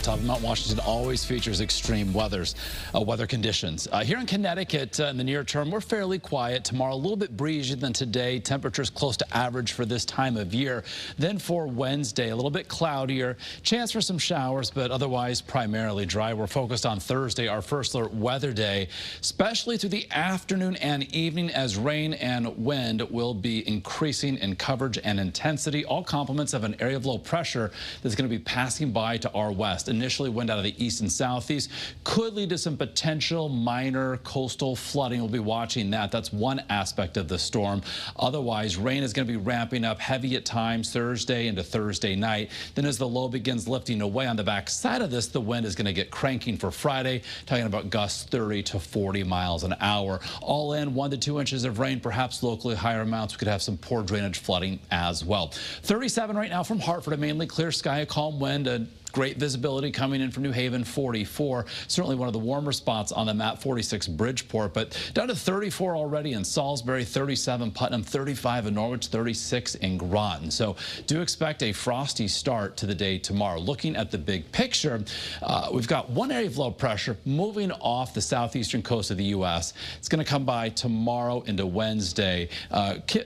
Top of Mount Washington always features extreme weather conditions. Here in Connecticut, in the near term, we're fairly quiet. Tomorrow, a little bit breezier than today. Temperatures close to average for this time of year. Then for Wednesday, a little bit cloudier. Chance for some showers, but otherwise primarily dry. We're focused on Thursday, our first alert weather day, especially through the afternoon and evening as rain and wind will be increasing in coverage and intensity. All complements of an area of low pressure that's going to be passing by to our west. Initially, wind out of the east and southeast could lead to some potential minor coastal flooding. We'll be watching that. That's one aspect of the storm. Otherwise, rain is going to be ramping up heavy at times Thursday into Thursday night. Then as the low begins lifting away on the back side of this, the wind is going to get cranking for Friday, talking about gusts 30 to 40 miles an hour. All in 1 to 2 inches of rain, perhaps locally higher amounts. We could have some poor drainage flooding as well. 37 right now from Hartford, a mainly clear sky, a calm wind, and great visibility coming in from New Haven, 44. Certainly one of the warmer spots on the map, 46 Bridgeport, but down to 34 already in Salisbury, 37 Putnam, 35 in Norwich, 36 in Groton. So do expect a frosty start to the day tomorrow. Looking at the big picture, we've got one area of low pressure moving off the southeastern coast of the U.S. It's going to come by tomorrow into Wednesday,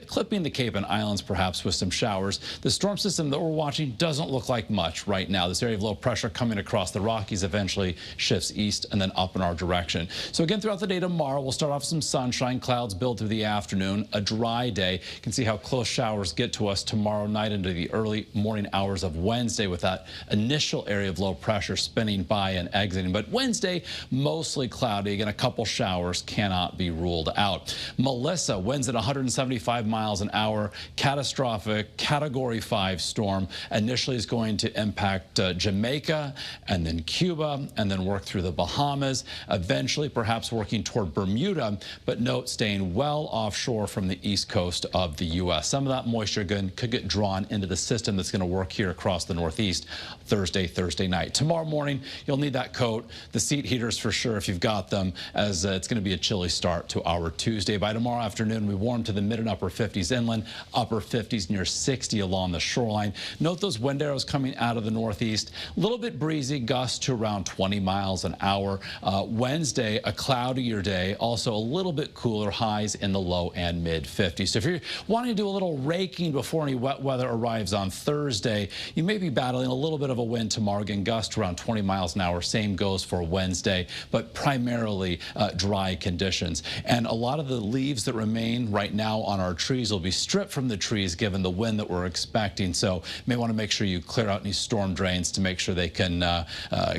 clipping the Cape and Islands perhaps with some showers. The storm system that we're watching doesn't look like much right now. This area of low pressure coming across the Rockies eventually shifts east and then up in our direction. So again, throughout the day tomorrow, we'll start off with some sunshine. Clouds build through the afternoon. A dry day. You can see how close showers get to us tomorrow night into the early morning hours of Wednesday with that initial area of low pressure spinning by and exiting. But Wednesday, mostly cloudy. Again, a couple showers cannot be ruled out. Melissa, winds at 175 miles an hour. Catastrophic Category 5 storm. Initially is going to impact Jamaica and then Cuba and then work through the Bahamas, eventually perhaps working toward Bermuda, but note staying well offshore from the east coast of the U.S. Some of that moisture could get drawn into the system that's going to work here across the Northeast Thursday night. Tomorrow morning, you'll need that coat, the seat heaters for sure if you've got them, as it's going to be a chilly start to our Tuesday. By tomorrow afternoon, we warm to the mid and upper 50s inland, upper 50s near 60 along the shoreline. Note those wind arrows coming out of the northeast. A little bit breezy, gusts to around 20 miles an hour. Wednesday, a cloudier day, also a little bit cooler, highs in the low and mid 50s. So if you're wanting to do a little raking before any wet weather arrives on Thursday, you may be battling a little bit of a wind tomorrow. Again, gusts around 20 miles an hour. Same goes for Wednesday, but primarily dry conditions. And a lot of the leaves that remain right now on our trees will be stripped from the trees given the wind that we're expecting. So you may want to make sure you clear out any storm drains to make sure they can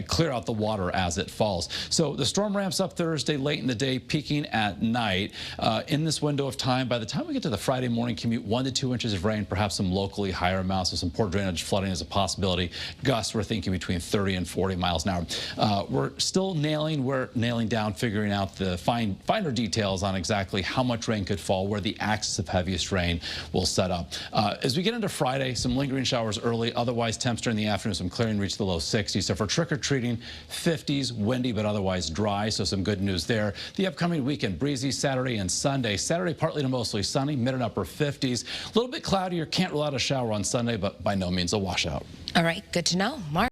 clear out the water as it falls. So the storm ramps up Thursday late in the day, peaking at night. In this window of time, by the time we get to the Friday morning commute, 1 to 2 inches of rain, perhaps some locally higher amounts of some poor drainage flooding is a possibility. Gusts, we're thinking between 30 and 40 miles an hour. We're still nailing down, figuring out the finer details on exactly how much rain could fall, where the axis of heaviest rain will set up. As we get into Friday, some lingering showers early, otherwise temps during the afternoon, some clearing reach the low 60s. So for trick-or-treating, 50s, windy but otherwise dry, so some good news there. The upcoming weekend, breezy Saturday and Sunday. Saturday partly to mostly sunny, mid and upper 50s. A little bit cloudier, can't rule out a shower on Sunday, but by no means a washout. All right, good to know. Mark.